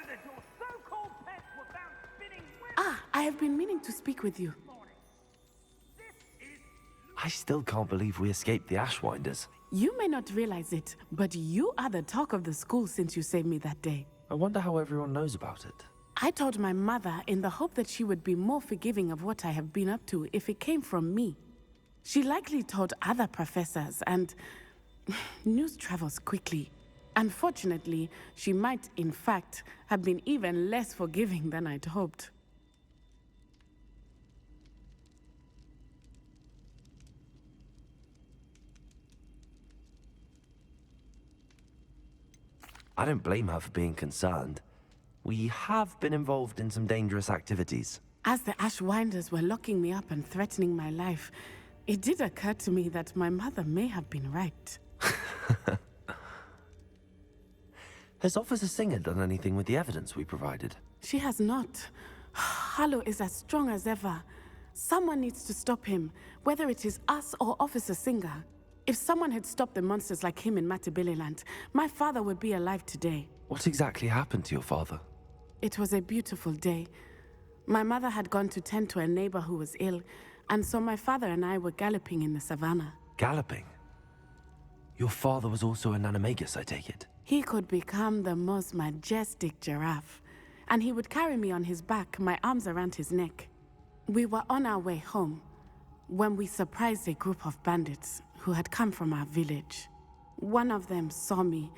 that your so-called pets were found spinning webs Ah, I have been meaning to speak with you. this morning. This is... I still can't believe we escaped the Ashwinders. You may not realize it, but you are the talk of the school since you saved me that day. I wonder how everyone knows about it. I told my mother in the hope that she would be more forgiving of what I have been up to if it came from me. She likely told other professors, and news travels quickly. Unfortunately, she might, in fact, have been even less forgiving than I'd hoped. I don't blame her for being concerned. We have been involved in some dangerous activities. As the Ashwinders were locking me up and threatening my life, it did occur to me that my mother may have been right. Has Officer Singer done anything with the evidence we provided? She has not. Harlow is as strong as ever. Someone needs to stop him, whether it is us or Officer Singer. If someone had stopped the monsters like him in Matabeleland, my father would be alive today. What exactly happened to your father? It was a beautiful day. My mother had gone to tend to a neighbor who was ill, and so my father and I were galloping in the savannah. Galloping? Your father was also an animagus, I take it? He could become the most majestic giraffe, and he would carry me on his back, my arms around his neck. We were on our way home when we surprised a group of bandits who had come from our village. One of them saw me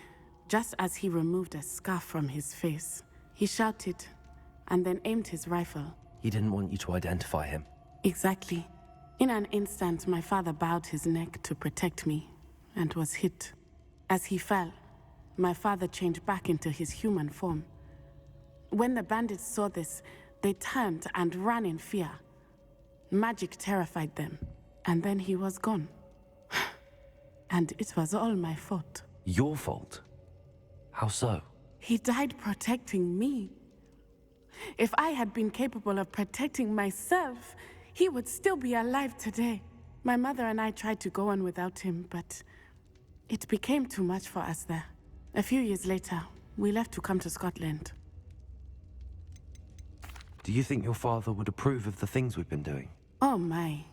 just as he removed a scarf from his face. He shouted and then aimed his rifle. He didn't want you to identify him. Exactly. In an instant, my father bowed his neck to protect me and was hit. As he fell, my father changed back into his human form. When the bandits saw this, they turned and ran in fear. Magic terrified them, and then he was gone. And it was all my fault. Your fault? How so? He died protecting me. If I had been capable of protecting myself, he would still be alive today. My mother and I tried to go on without him, but it became too much for us there. A few years later, we left to come to Scotland. Do you think your father would approve of the things we've been doing? Oh my,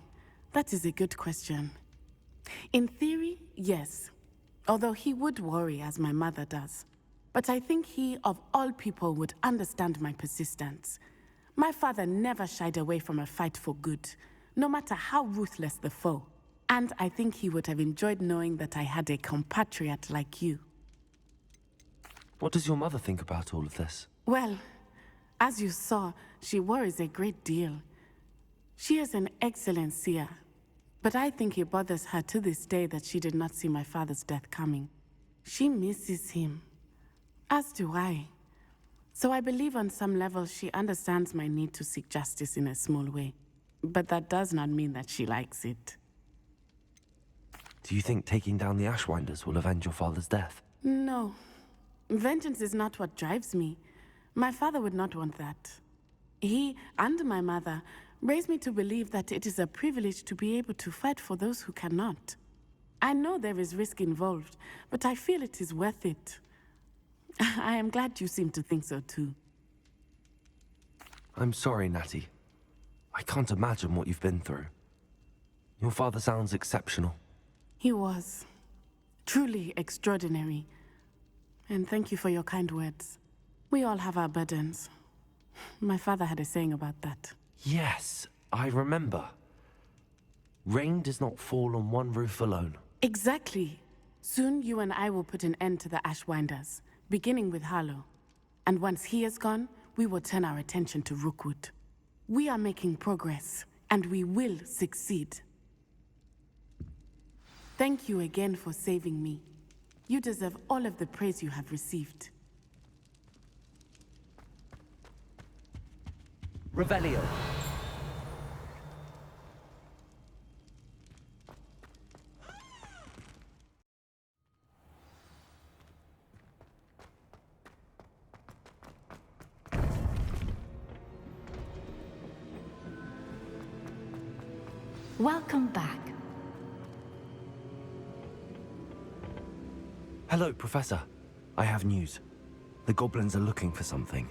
that is a good question. In theory, yes. Although he would worry, as my mother does. But I think he, of all people, would understand my persistence. My father never shied away from a fight for good, no matter how ruthless the foe. And I think he would have enjoyed knowing that I had a compatriot like you. What does your mother think about all of this? Well, as you saw, she worries a great deal. She is an excellent seer, but I think it bothers her to this day that she did not see my father's death coming. She misses him, as do I. So I believe on some level she understands my need to seek justice in a small way. But that does not mean that she likes it. Do you think taking down the Ashwinders will avenge your father's death? No. Vengeance is not what drives me. My father would not want that. He and my mother raised me to believe that it is a privilege to be able to fight for those who cannot. I know there is risk involved, but I feel it is worth it. I am glad you seem to think so too. I'm sorry, Natty. I can't imagine what you've been through. Your father sounds exceptional. He was. Truly extraordinary. And thank you for your kind words. We all have our burdens. My father had a saying about that. Yes, I remember. Rain does not fall on one roof alone. Exactly. Soon you and I will put an end to the Ashwinders, beginning with Harlow. And once he is gone, we will turn our attention to Rookwood. We are making progress, and we will succeed. Thank you again for saving me. You deserve all of the praise you have received. Revelio. Welcome back. Hello, Professor. I have news. The goblins are looking for something.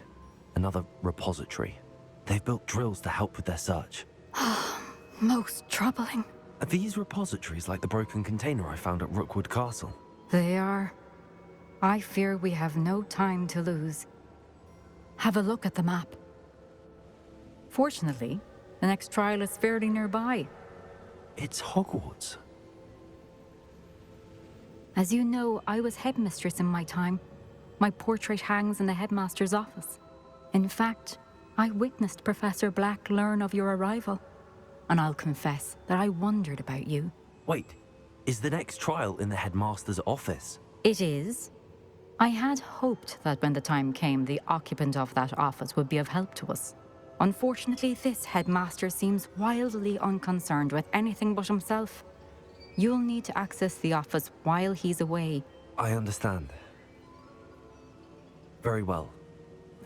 Another repository. They've built drills to help with their search. Most troubling. Are these repositories like the broken container I found at Rookwood Castle? They are. I fear we have no time to lose. Have a look at the map. Fortunately, the next trial is fairly nearby. It's Hogwarts. As you know, I was headmistress in my time. My portrait hangs in the headmaster's office. In fact, I witnessed Professor Black learn of your arrival. And I'll confess that I wondered about you. Wait, is the next trial in the headmaster's office? It is. I had hoped that when the time came, the occupant of that office would be of help to us. Unfortunately, this headmaster seems wildly unconcerned with anything but himself. You'll need to access the office while he's away. I understand. Very well.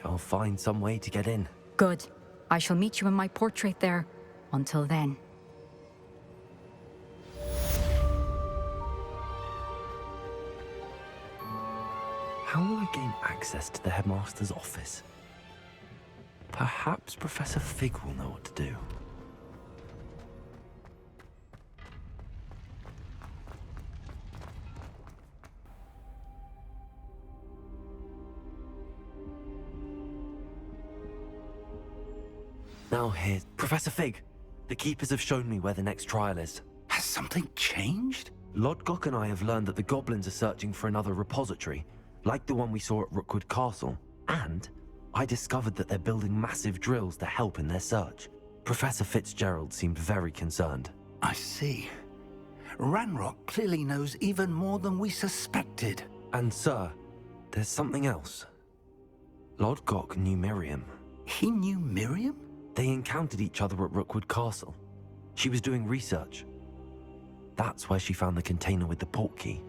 I'll find some way to get in. Good. I shall meet you in my portrait there. Until then. How will I gain access to the headmaster's office? Perhaps Professor Fig will know what to do. Now here's Professor Fig. The Keepers have shown me where the next trial is. Has something changed? Lodgok and I have learned that the goblins are searching for another repository, like the one we saw at Rookwood Castle. And I discovered that they're building massive drills to help in their search. Professor Fitzgerald seemed very concerned. I see. Ranrock clearly knows even more than we suspected. And sir, there's something else. Lodgok knew Miriam. He knew Miriam? They encountered each other at Rookwood Castle. She was doing research. That's where she found the container with the portkey.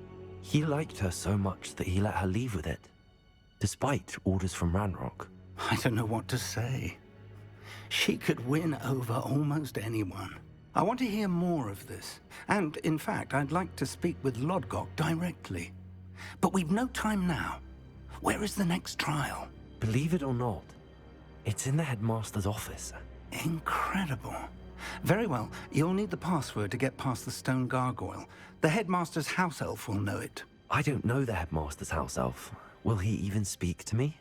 He liked her so much that he let her leave with it, despite orders from Ranrock. I don't know what to say. She could win over almost anyone. I want to hear more of this. And, in fact, I'd like to speak with Lodgok directly. But we've no time now. Where is the next trial? Believe it or not, it's in the headmaster's office. Incredible. Very well. You'll need the password to get past the stone gargoyle. The headmaster's house elf will know it. I don't know the headmaster's house elf. Will he even speak to me?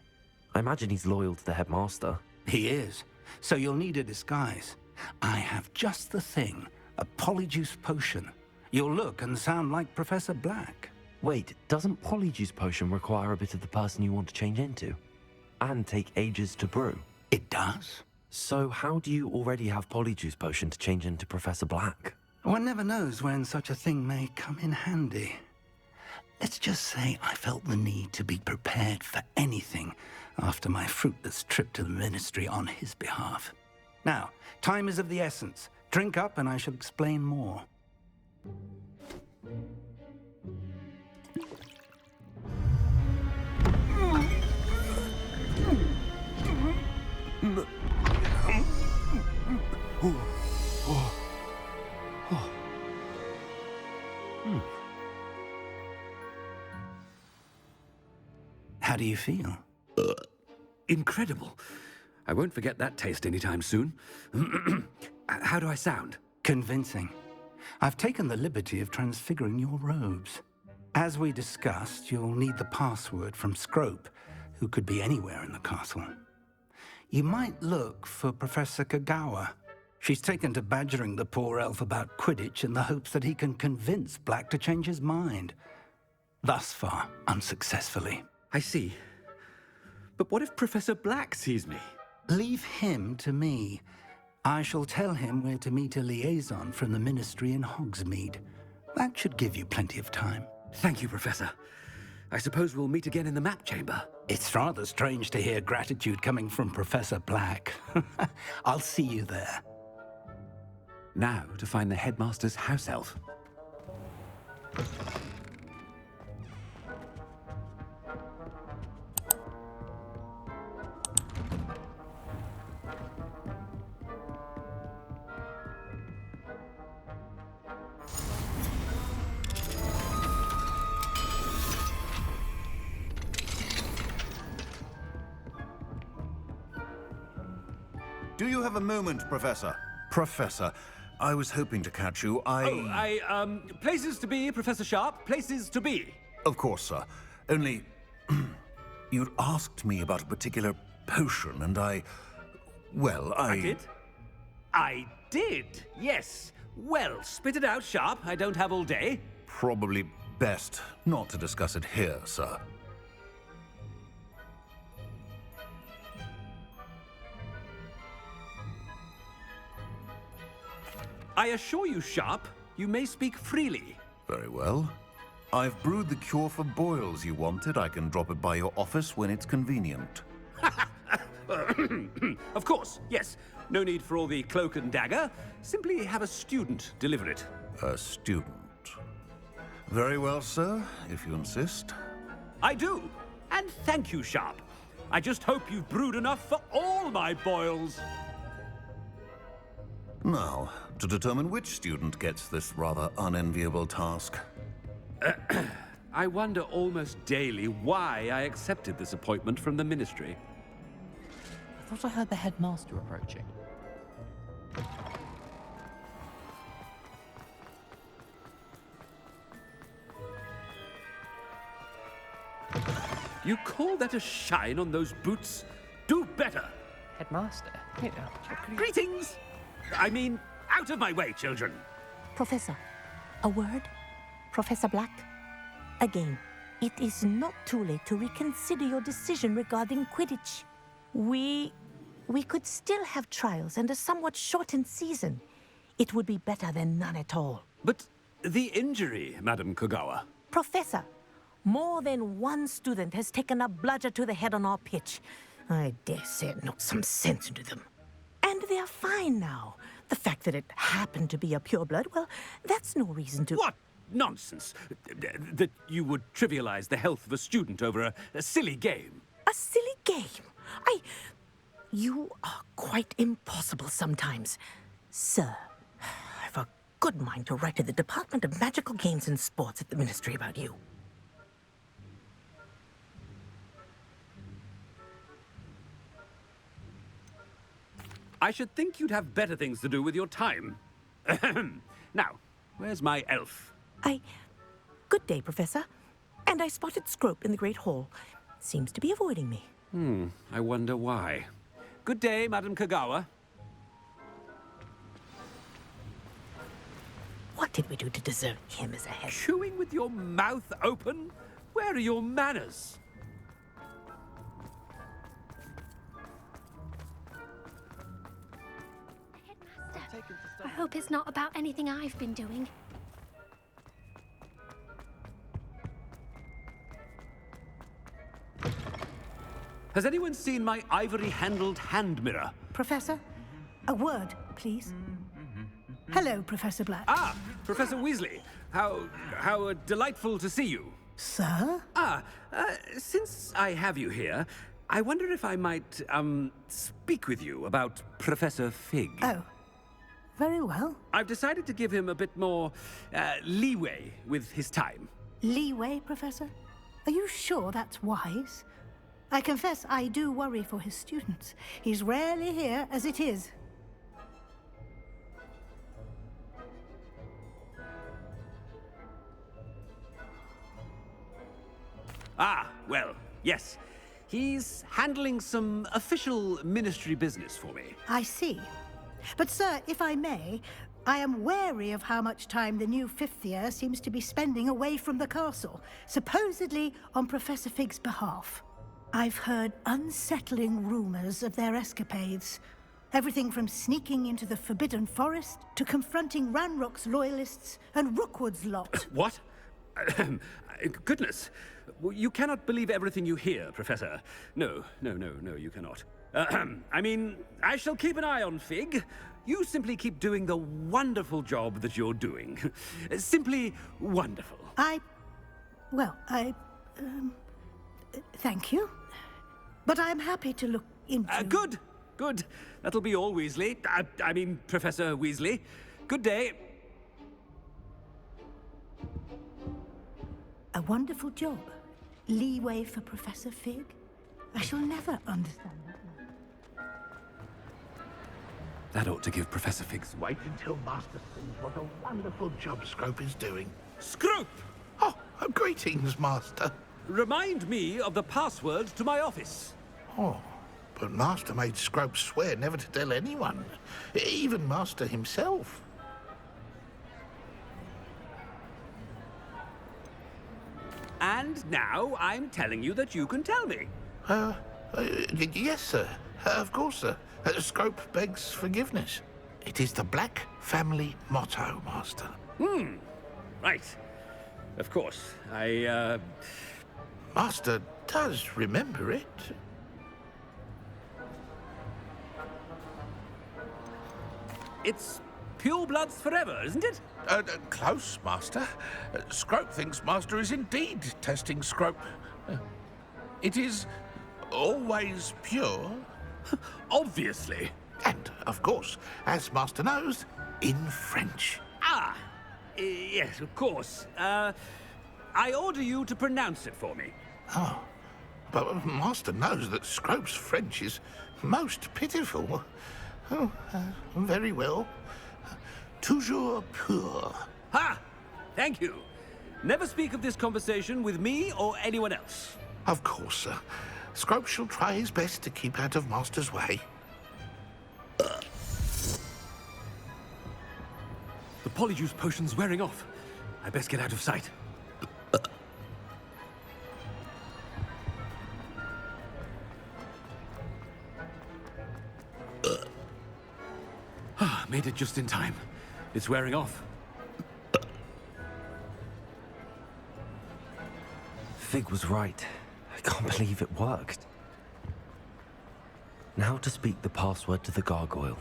I imagine he's loyal to the headmaster. He is. So you'll need a disguise. I have just the thing. A polyjuice potion. You'll look and sound like Professor Black. Wait, doesn't Polyjuice Potion require a bit of the person you want to change into? And take ages to brew? It does. So how do you already have Polyjuice Potion to change into Professor Black? One never knows when such a thing may come in handy. Let's just say I felt the need to be prepared for anything after my fruitless trip to the Ministry on his behalf. Now, time is of the essence. Drink up and I shall explain more. How do you feel? Incredible. I won't forget that taste anytime soon. How do I sound? Convincing. I've taken the liberty of transfiguring your robes. As we discussed, you'll need the password from Scrope, who could be anywhere in the castle. You might look for Professor Kagawa. She's taken to badgering the poor elf about Quidditch in the hopes that he can convince Black to change his mind. Thus far, unsuccessfully. I see. But what if Professor Black sees me? Leave him to me. I shall tell him where to meet a liaison from the Ministry in Hogsmeade. That should give you plenty of time. Thank you, Professor. I suppose we'll meet again in the map chamber. It's rather strange to hear gratitude coming from Professor Black. I'll see you there. Now to find the headmaster's house elf. Do you have a moment, Professor? Professor, I was hoping to catch you. Places to be, Professor Sharp. Places to be. Of course, sir. Only... you'd asked me about a particular potion, and I did? I did, yes. Well, spit it out, Sharp. I don't have all day. Probably best not to discuss it here, sir. I assure you, Sharp, you may speak freely. Very well. I've brewed the cure for boils you wanted. I can drop it by your office when it's convenient. Of course, yes. No need for all the cloak and dagger. Simply have a student deliver it. A student. Very well, sir, if you insist. I do. And thank you, Sharp. I just hope you've brewed enough for all my boils. Now, to determine which student gets this rather unenviable task. I wonder almost daily why I accepted this appointment from the Ministry. I thought I heard the headmaster approaching. You call that a shine on those boots? Do better! Headmaster? Greetings! I mean, out of my way, children! Professor, a word? Professor Black? Again, it is not too late to reconsider your decision regarding Quidditch. We could still have trials and a somewhat shortened season. It would be better than none at all. But the injury, Madam Kogawa. Professor, more than one student has taken a bludger to the head on our pitch. I dare say it knocked some sense into them. And they're fine now. The fact that it happened to be a pureblood, well, that's no reason to... What nonsense! That you would trivialize the health of a student over a silly game. A silly game? You are quite impossible sometimes. Sir, I've a good mind to write to the Department of Magical Games and Sports at the Ministry about you. I should think you'd have better things to do with your time. Now, where's my elf? Good day, Professor. And I spotted Scrope in the Great Hall. Seems to be avoiding me. I wonder why. Good day, Madam Kogawa. What did we do to deserve him as a head? Chewing with your mouth open? Where are your manners? I hope it's not about anything I've been doing. Has anyone seen my ivory-handled hand mirror? Professor, a word, please. Hello, Professor Black. Ah, Professor Weasley. How delightful to see you. Sir? Since I have you here, I wonder if I might, speak with you about Professor Fig. Oh, very well. I've decided to give him a bit more, leeway with his time. Leeway, Professor? Are you sure that's wise? I confess I do worry for his students. He's rarely here as it is. Ah, well, yes. He's handling some official ministry business for me. I see. But, sir, if I may, I am wary of how much time the new fifth year seems to be spending away from the castle, supposedly on Professor Fig's behalf. I've heard unsettling rumors of their escapades. Everything from sneaking into the Forbidden Forest to confronting Ranrock's loyalists and Rookwood's lot. What? Goodness. You cannot believe everything you hear, Professor. No, you cannot. I mean, I shall keep an eye on Fig. You simply keep doing the wonderful job that you're doing. Simply wonderful. Thank you. But I'm happy to look into... Good. That'll be all, Weasley. I mean, Professor Weasley. Good day. A wonderful job. Leeway for Professor Fig. I shall never understand that. That ought to give Professor Figgs... Wait until Master sees what a wonderful job Scrope is doing. Scrope! Oh, greetings, Master. Remind me of the password to my office. Oh, but Master made Scrope swear never to tell anyone, even Master himself. And now I'm telling you that you can tell me. Yes, sir. Of course, sir. Scrope begs forgiveness. It is the Black family motto, Master. Right. Of course. Master does remember it. It's pure bloods forever, isn't it? Close, Master. Scrope thinks Master is indeed testing Scrope. It is always pure. Obviously. And, of course, as Master knows, in French. Ah! Yes, of course. I order you to pronounce it for me. Oh, but Master knows that Scrope's French is most pitiful. Oh, very well. Toujours pur. Ha! Thank you. Never speak of this conversation with me or anyone else. Of course, sir. Scrope shall try his best to keep out of Master's way. The polyjuice potion's wearing off. I best get out of sight. Made it just in time. It's wearing off. Fig was right. I can't believe it worked. Now to speak the password to the gargoyle.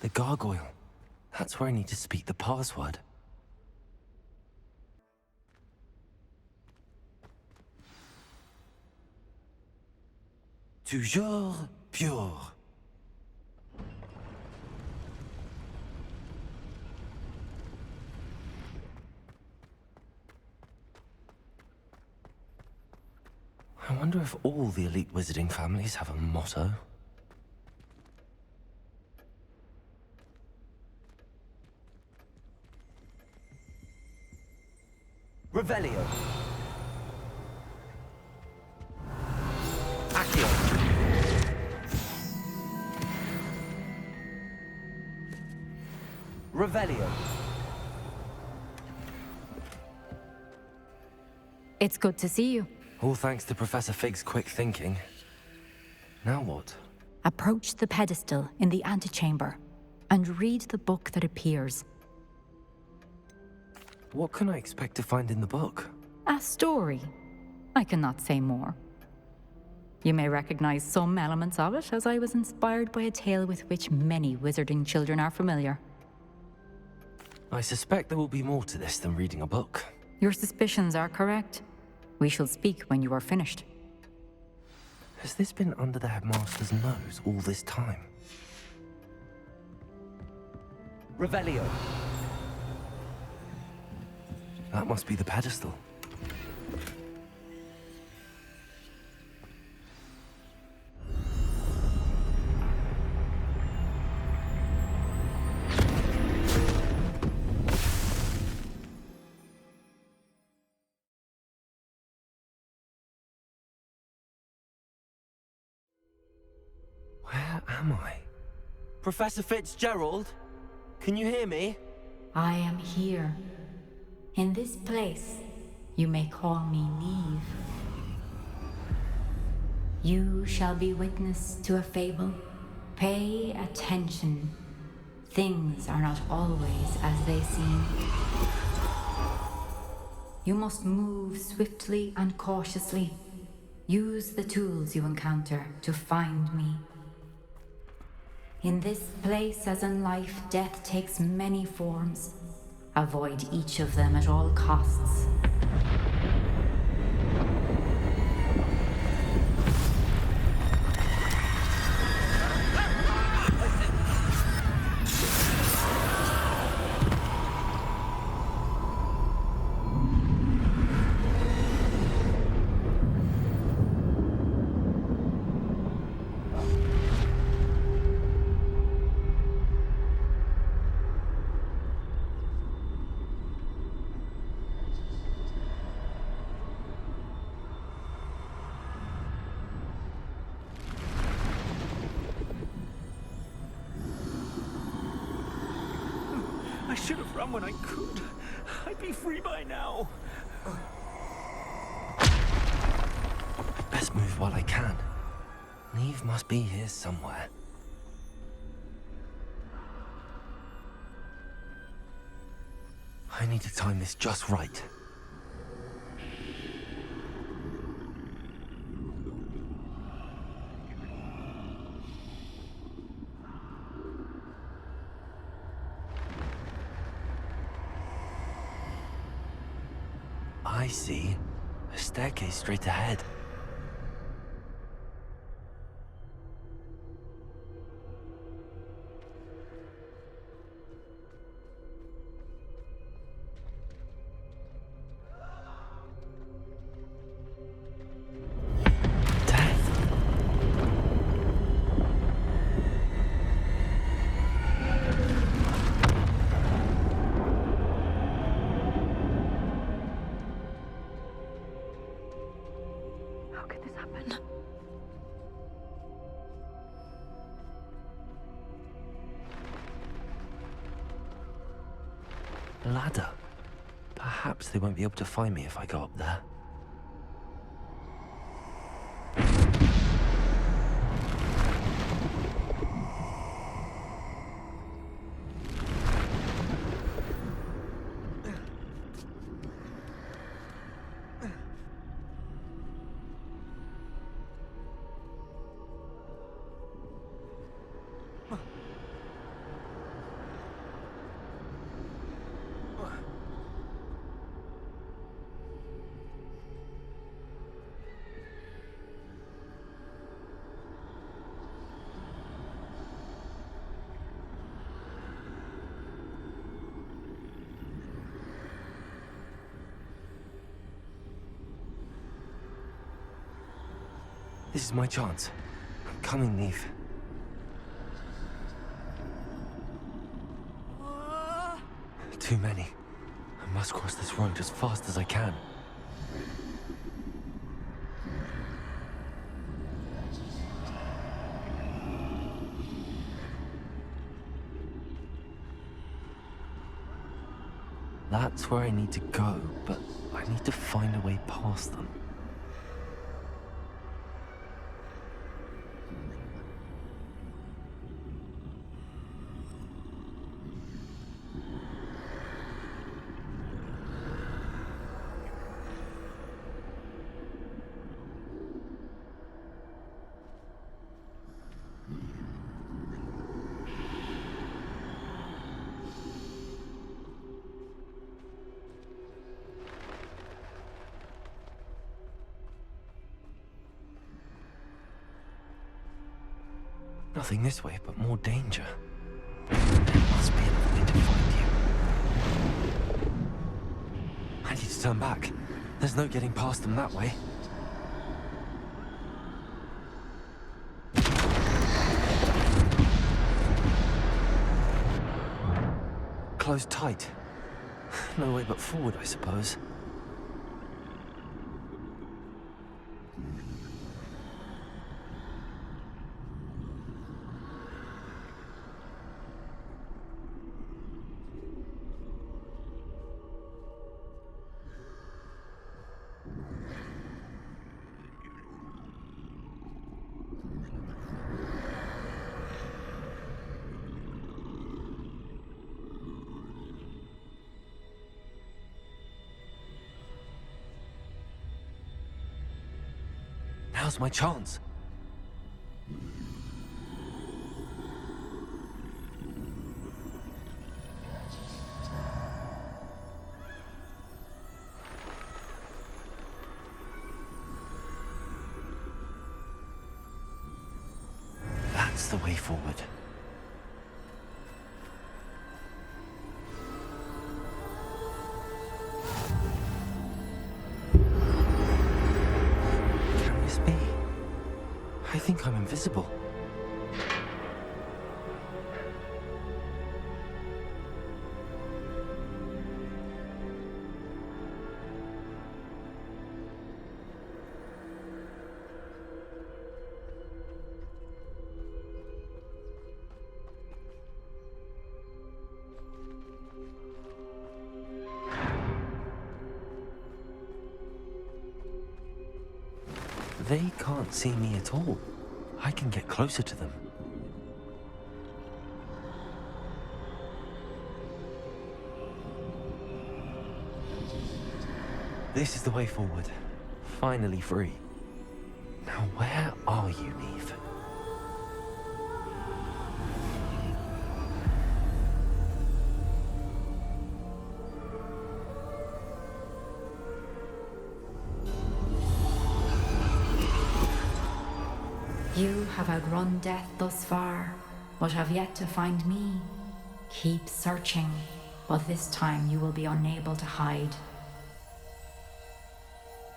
The gargoyle. That's where I need to speak the password. Toujours pure. I wonder if all the elite wizarding families have a motto. Revelio. Accio. Revelio. It's good to see you. All thanks to Professor Fig's quick thinking. Now what? Approach the pedestal in the antechamber and read the book that appears. What can I expect to find in the book? A story. I cannot say more. You may recognize some elements of it, as I was inspired by a tale with which many wizarding children are familiar. I suspect there will be more to this than reading a book. Your suspicions are correct. We shall speak when you are finished. Has this been under the headmaster's nose all this time? Revelio. That must be the pedestal. Where am I? Professor Fitzgerald? Can you hear me? I am here. In this place, you may call me Neve. You shall be witness to a fable. Pay attention. Things are not always as they seem. You must move swiftly and cautiously. Use the tools you encounter to find me. In this place, as in life, death takes many forms. Avoid each of them at all costs. should have run when I could. I'd be free by now. I'd best move while I can. Neve must be here somewhere. I need to time this just right. I see. A staircase straight ahead. How could this happen? Ladder. Perhaps they won't be able to find me if I go up there. This is my chance. I'm coming, Neve. Too many. I must cross this road as fast as I can. That's where I need to go, but I need to find a way past them. Nothing this way, but more danger. There must be another way to find you. I need to turn back. There's no getting past them that way. Closed tight. No way but forward, I suppose. Now's my chance. That's the way forward. I think I'm invisible. They can't see me at all. I can get closer to them. This is the way forward. Finally free. Now where are you, Neve? You have outrun death thus far, but have yet to find me. Keep searching, but this time you will be unable to hide.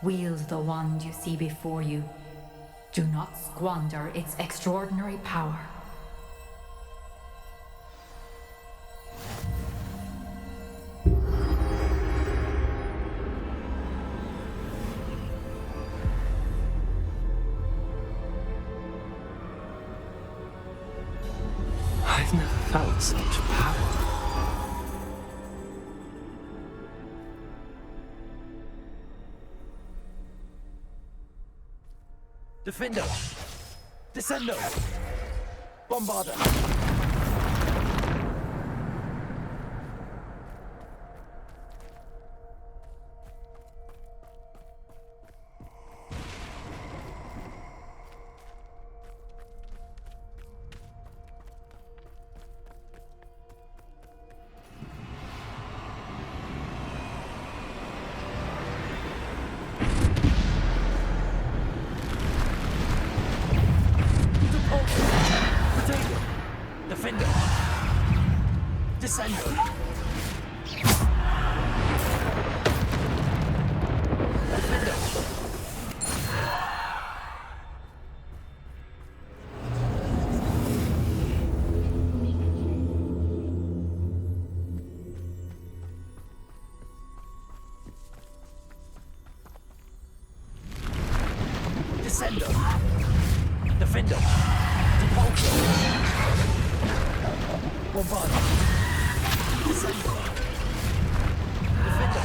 Wield the wand you see before you. Do not squander its extraordinary power. I've never felt such power. Defendo! Descendo! Bombarda! Defendo! Descendo! Defendo! Descendo! Defendo! Depulso! Bombarda! Descendo! Defendo!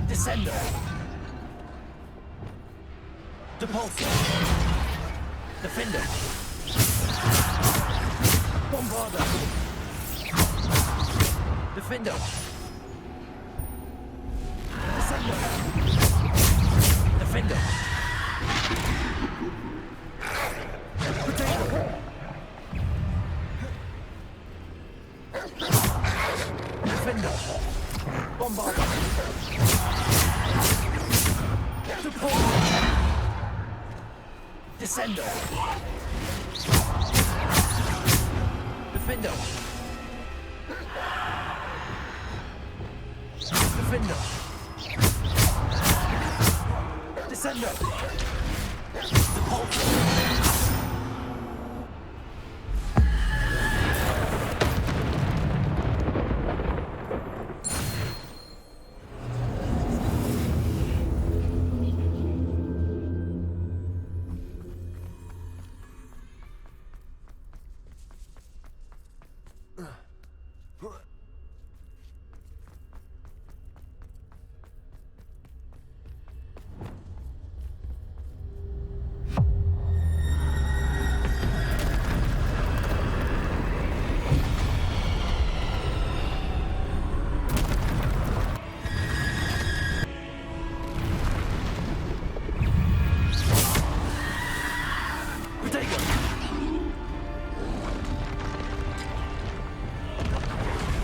Descendo! Depulso! Defendo! Bombarda! Defendo! Descendo! Defendo! Potato! Defender! Bombarda! Support! Descendo! Defender! Defender! Descendo! Support!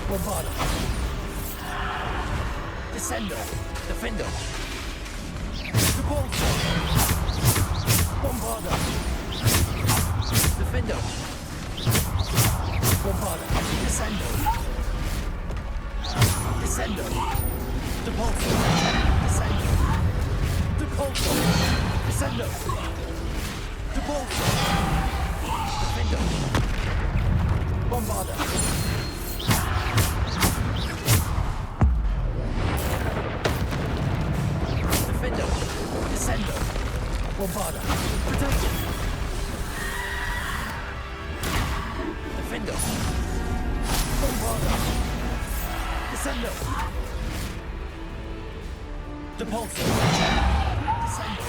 Bombarda! Descendo! Defendo! Support! Bombarda! Defendo! Bombarda! Descendo! Descendo! Depulso! Descendo! Depulso! Descendo! Depulso! Defendo! Bombarda! Defendo! Descendo! Bombarda! Protection! Defendo! Bombarda! Descendo! Depulso! Descendo!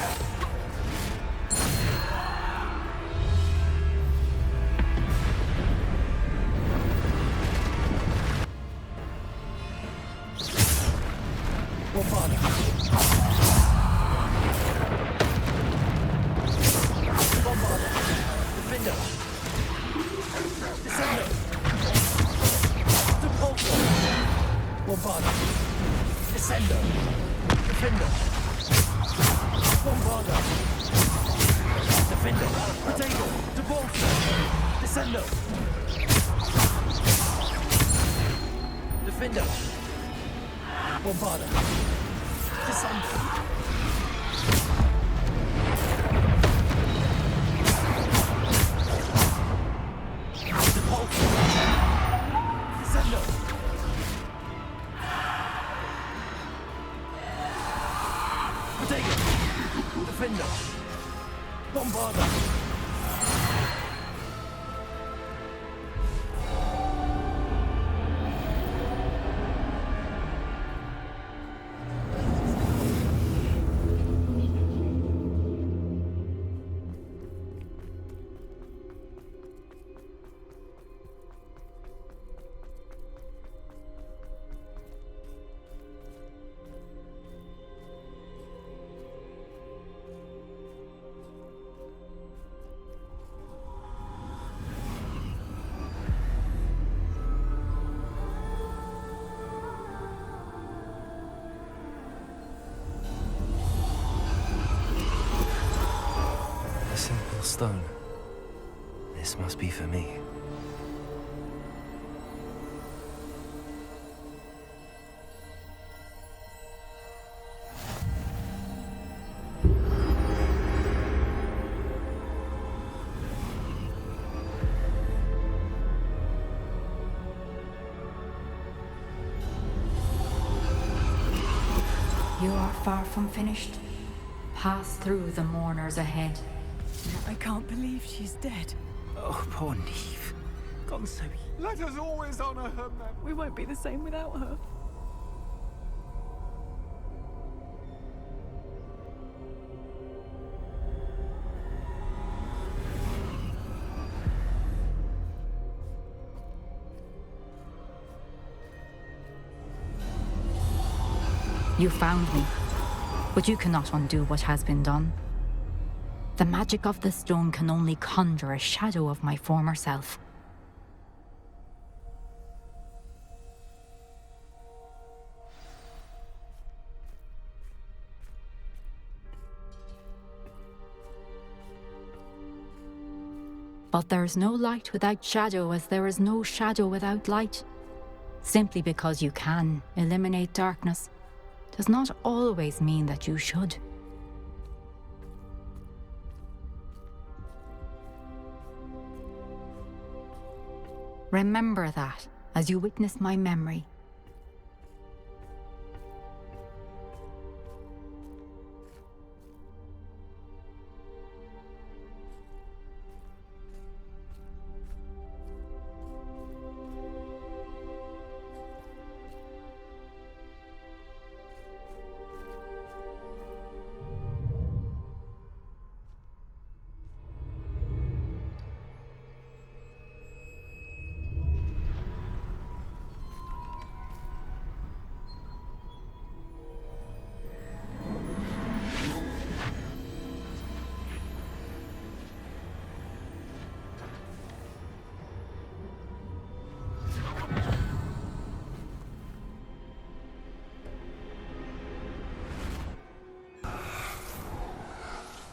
Descendo! Defender! Bombarda! Descendo! Defender! Bombarda! Stone. This must be for me. You are far from finished. Pass through the mourners ahead. I can't believe she's dead. Oh, poor Neve. Gone so... Let us always honor her memory. We won't be the same without her. You found me, but you cannot undo what has been done. The magic of the stone can only conjure a shadow of my former self. But there is no light without shadow, as there is no shadow without light. Simply because you can eliminate darkness does not always mean that you should. Remember that as you witness my memory.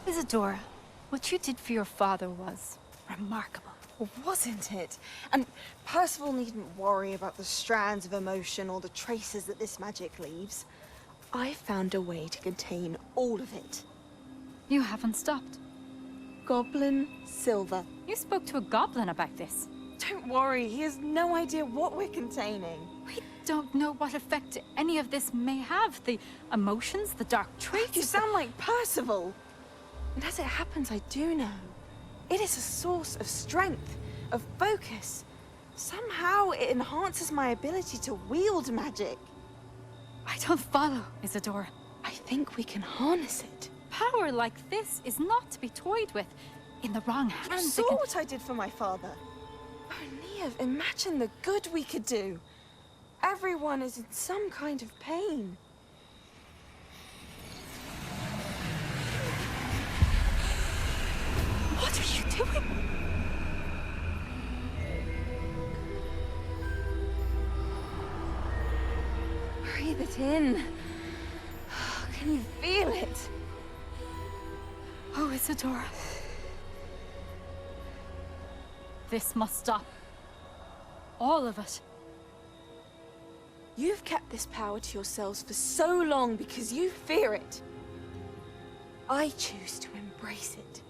Isadora, what you did for your father was remarkable. Well, wasn't it? And Percival needn't worry about the strands of emotion or the traces that this magic leaves. I found a way to contain all of it. You haven't stopped. Goblin Silver. You spoke to a goblin about this. Don't worry, he has no idea what we're containing. We don't know what effect any of this may have. The emotions, the dark traits. You sound like Percival. And as it happens, I do know. It is a source of strength, of focus. Somehow it enhances my ability to wield magic. I don't follow, Isadora. I think we can harness it. Power like this is not to be toyed with. In the wrong hands, You saw what I did for my father. Oh, Neve, imagine the good we could do. Everyone is in some kind of pain. What are you doing? Breathe it in. Can you feel it? Oh, Isadora. This must stop. All of it. You've kept this power to yourselves for so long because you fear it. I choose to embrace it.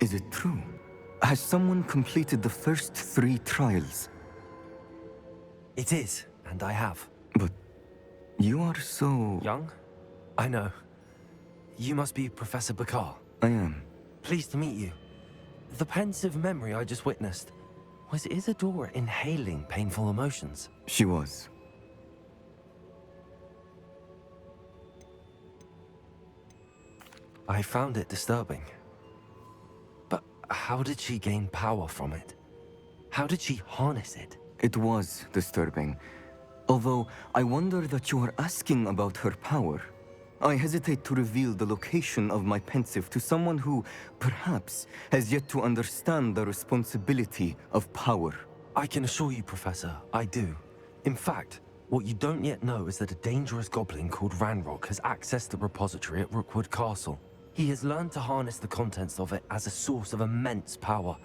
Is it true? Has someone completed the first 3 trials? It is, and I have. But you are so... Young? I know. You must be Professor Bakar. I am. Pleased to meet you. The pensive memory I just witnessed, was Isadora inhaling painful emotions? She was. I found it disturbing. But how did she gain power from it? How did she harness it? It was disturbing. Although, I wonder that you are asking about her power. I hesitate to reveal the location of my pensive to someone who, perhaps, has yet to understand the responsibility of power. I can assure you, Professor, I do. In fact, what you don't yet know is that a dangerous goblin called Ranrock has accessed the repository at Rookwood Castle. He has learned to harness the contents of it as a source of immense power.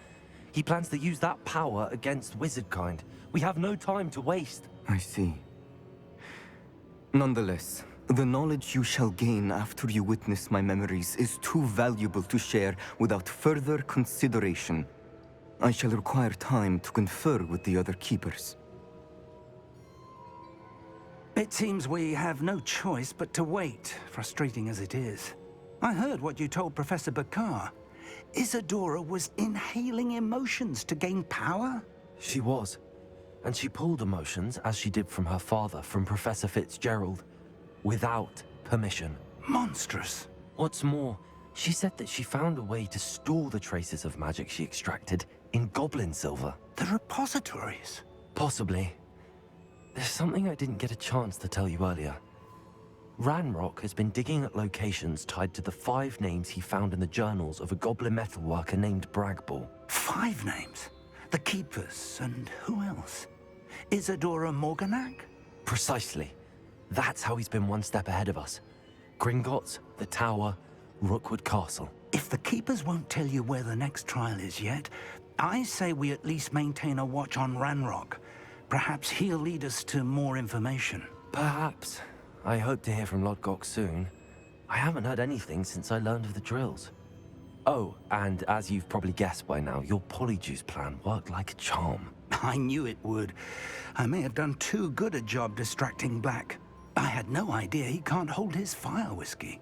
He plans to use that power against wizardkind. We have no time to waste. I see. Nonetheless, the knowledge you shall gain after you witness my memories is too valuable to share without further consideration. I shall require time to confer with the other keepers. It seems we have no choice but to wait, frustrating as it is. I heard what you told Professor Bakar. Isadora was inhaling emotions to gain power? She was. And she pulled emotions, as she did from her father, from Professor Fitzgerald, without permission. Monstrous. What's more, she said that she found a way to store the traces of magic she extracted in goblin silver. The repositories? Possibly. There's something I didn't get a chance to tell you earlier. Ranrock has been digging at locations tied to the 5 names he found in the journals of a goblin metalworker named Bragball. 5 names? The Keepers, and who else? Isadora Morganac? Precisely. That's how he's been one step ahead of us. Gringotts, the Tower, Rookwood Castle. If the Keepers won't tell you where the next trial is yet, I say we at least maintain a watch on Ranrock. Perhaps he'll lead us to more information. Perhaps. I hope to hear from Lodgok soon. I haven't heard anything since I learned of the drills. Oh, and as you've probably guessed by now, your polyjuice plan worked like a charm. I knew it would. I may have done too good a job distracting Black. I had no idea he can't hold his fire whiskey.